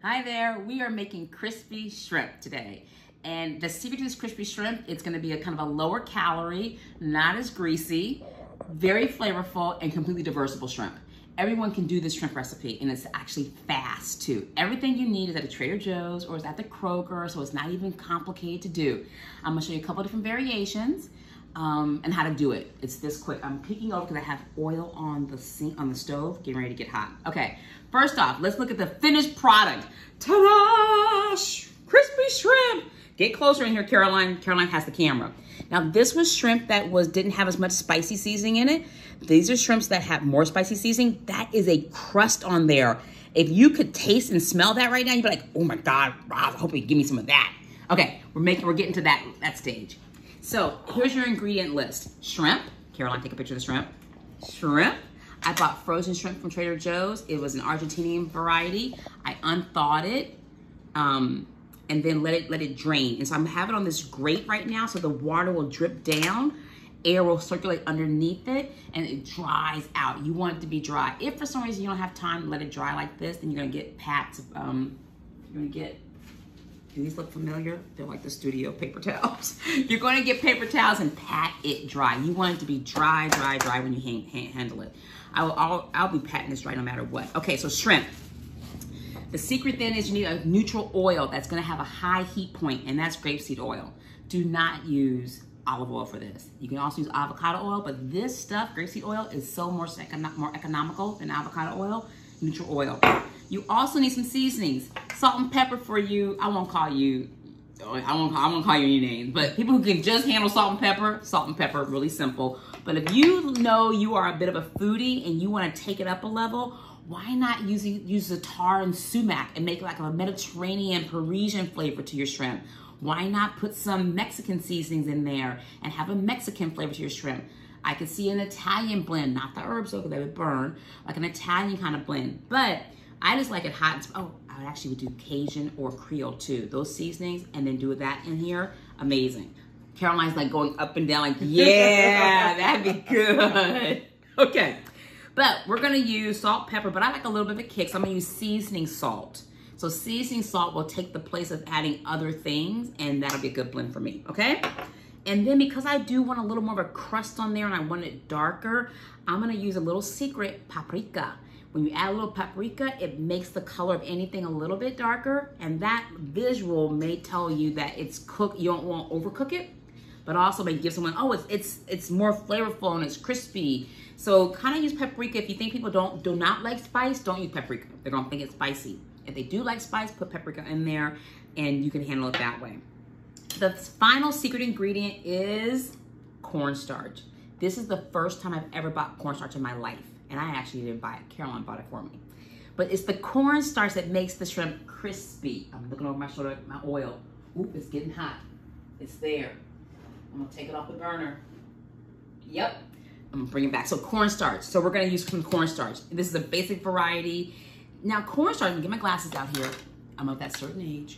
Hi there, we are making crispy shrimp today. And the secret to this crispy shrimp, it's gonna be a kind of a lower calorie, not as greasy, very flavorful, and completely diversible shrimp. Everyone can do this shrimp recipe, and it's actually fast too. Everything you need is at a Trader Joe's or is at the Kroger, so it's not even complicated to do. I'm gonna show you a couple different variations and how to do it. It's this quick. I'm peeking over because I have oil on the sink, on the stove, getting ready to get hot. Okay, first off, let's look at the finished product. Ta-da! Crispy shrimp. Get closer in here, Caroline. Caroline has the camera. Now, this was shrimp that didn't have as much spicy seasoning in it. These are shrimps that have more spicy seasoning. That is a crust on there. If you could taste and smell that right now, you'd be like, oh my God, Rob, I hope you give me some of that. Okay, we're getting to that stage. So here's your ingredient list. Shrimp. Caroline, take a picture of the shrimp. Shrimp. I bought frozen shrimp from Trader Joe's. It was an Argentinian variety. I unthawed it and then let it drain. And so I'm having it on this grate right now so the water will drip down, air will circulate underneath it, and it dries out. You want it to be dry. If for some reason you don't have time to let it dry like this, then you're gonna get pats of, do these look familiar? They're like the studio paper towels. You're going to get paper towels and pat it dry. You want it to be dry, dry, dry when you handle it. I'll be patting this dry no matter what. Okay, so shrimp. The secret then is you need a neutral oil that's going to have a high heat point, and that's grapeseed oil. Do not use olive oil for this. You can also use avocado oil, but this stuff, grapeseed oil, is so more economical than avocado oil. Neutral oil. You also need some seasonings. Salt and pepper for you. I won't call you any names, but people who can just handle salt and pepper, really simple. But if you know you are a bit of a foodie and you want to take it up a level, why not use za'atar and sumac and make like a Mediterranean Parisian flavor to your shrimp? Why not put some Mexican seasonings in there and have a Mexican flavor to your shrimp? I could see an Italian blend, not the herbs though, because they would burn, like an Italian kind of blend. But I just like it hot. Oh, I would do Cajun or Creole too. Those seasonings, and then do that in here, amazing. Caroline's like going up and down like, yeah, that'd be good. Okay, but we're gonna use salt, pepper, but I like a little bit of a kick, so I'm gonna use seasoning salt. So seasoning salt will take the place of adding other things, and that'll be a good blend for me, okay? And then because I do want a little more of a crust on there and I want it darker, I'm gonna use a little secret paprika. When you add a little paprika, it makes the color of anything a little bit darker, and that visual may tell you that it's cooked. You don't want to overcook it, but also may give someone, oh, it's more flavorful and it's crispy. So kind of use paprika. If you think people do not like spice, don't use paprika. They're gonna think it's spicy. If they do like spice, put paprika in there, and you can handle it that way. The final secret ingredient is cornstarch. This is the first time I've ever bought cornstarch in my life. And I actually didn't buy it. Caroline bought it for me. But it's the cornstarch that makes the shrimp crispy. I'm looking over my shoulder at my oil. Oop, it's getting hot. It's there. I'm gonna take it off the burner. Yep. I'm gonna bring it back. So cornstarch. So we're gonna use some cornstarch. This is a basic variety. Now cornstarch, I'm gonna get my glasses out here. I'm of that certain age.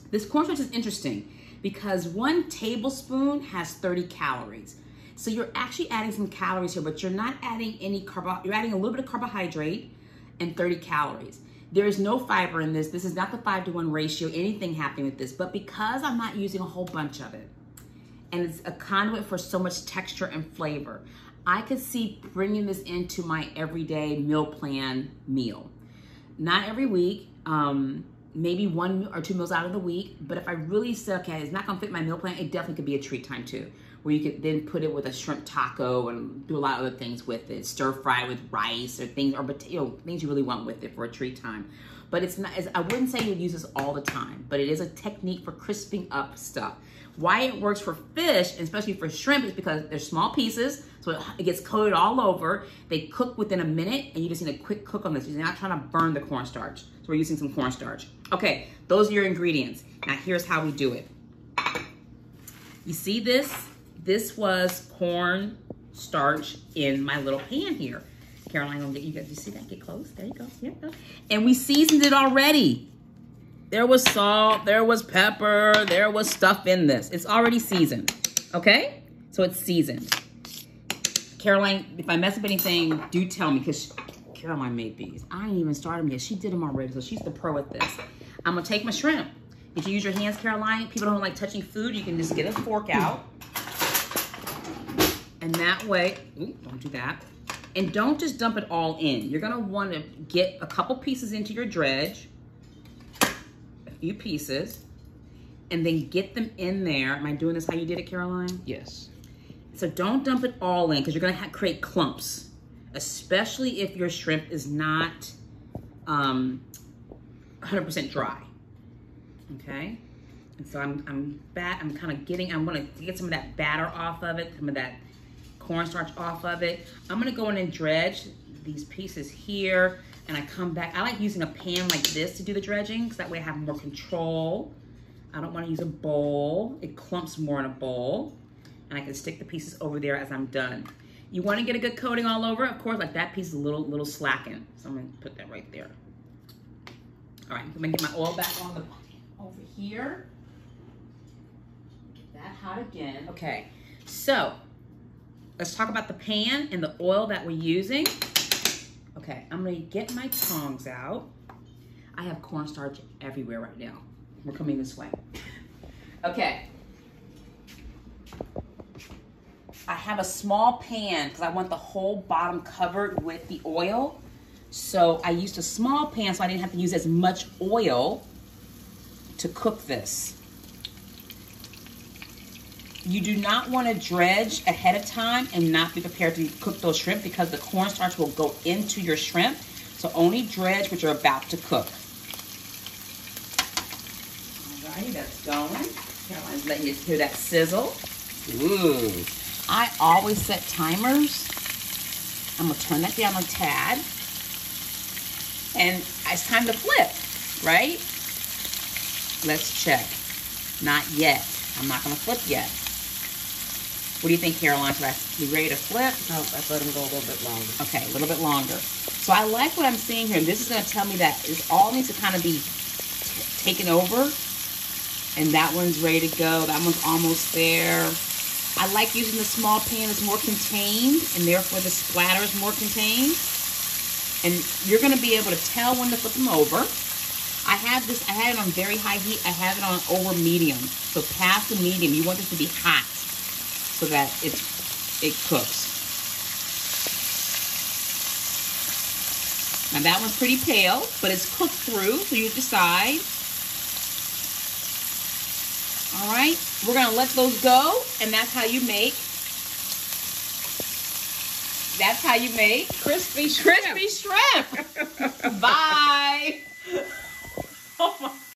This cornstarch is interesting because 1 tablespoon has 30 calories. So you're actually adding some calories here, but you're not adding any you're adding a little bit of carbohydrate and 30 calories. There is no fiber in this. This is not the 5-to-1 ratio, anything happening with this, but because I'm not using a whole bunch of it, and it's a conduit for so much texture and flavor, I could see bringing this into my everyday meal plan meal. Not every week, maybe 1 or 2 meals out of the week, but if I really said, okay, it's not gonna fit my meal plan, it definitely could be a treat time too, where you could then put it with a shrimp taco and do a lot of other things with it, stir fry with rice or things, or things you really want with it for a treat time. But it's not, I wouldn't say you would use this all the time, but it is a technique for crisping up stuff. Why it works for fish, and especially for shrimp, is because they're small pieces, so it gets coated all over. They cook within a minute, and you just need a quick cook on this. You're not trying to burn the cornstarch. So we're using some cornstarch. Okay, those are your ingredients. Now here's how we do it. You see this? This was cornstarch in my little pan here. Caroline, I'm gonna get you guys. You see that? Get close. There you go. Here you go. And we seasoned it already. There was salt, there was pepper, there was stuff in this. It's already seasoned, okay? So it's seasoned. Caroline, if I mess up anything, do tell me, because Caroline made these. I ain't even started them yet. She did them already, so she's the pro at this. I'm gonna take my shrimp. If you use your hands, Caroline, people don't like touching food, you can just get a fork out. And that way, ooh, don't do that. And don't just dump it all in. You're gonna wanna get a couple pieces into your dredge, a few pieces, and then get them in there. Am I doing this how you did it, Caroline? Yes. So don't dump it all in because you're gonna create clumps, especially if your shrimp is not 100% dry. Okay, and so I'm kind of getting. I'm gonna get some of that batter off of it, some of that cornstarch off of it. I'm gonna go in and dredge these pieces here, and I come back. I like using a pan like this to do the dredging because that way I have more control. I don't want to use a bowl. It clumps more in a bowl, and I can stick the pieces over there as I'm done. You want to get a good coating all over, of course. Like that piece is a little slackened, so I'm gonna put that right there. All right, I'm gonna get my oil back on over here. Get that hot again. Okay, so let's talk about the pan and the oil that we're using. Okay, I'm gonna get my tongs out. I have cornstarch everywhere right now. We're coming this way. Okay. I have a small pan because I want the whole bottom covered with the oil. So I used a small pan so I didn't have to use as much oil to cook this. You do not want to dredge ahead of time and not be prepared to cook those shrimp because the cornstarch will go into your shrimp. So only dredge what you're about to cook. Alrighty, that's going. Caroline's letting you hear that sizzle. Ooh. I always set timers. I'm gonna turn that down a tad. And it's time to flip, right? Let's check. Not yet. I'm not gonna flip yet. What do you think, Caroline? Should I be ready to flip? No, let's let them go a little bit longer. Okay, a little bit longer. So I like what I'm seeing here. This is gonna tell me that it all needs to kind of be taken over. And that one's ready to go. That one's almost there. I like using the small pan. It's more contained, and therefore the splatter is more contained. And you're gonna be able to tell when to flip them over. I had it on very high heat. I have it on over medium. So past the medium, you want this to be hot so that it cooks. Now that one's pretty pale, but it's cooked through, so you decide. All right, we're gonna let those go, and that's how you make crispy shrimp. Bye.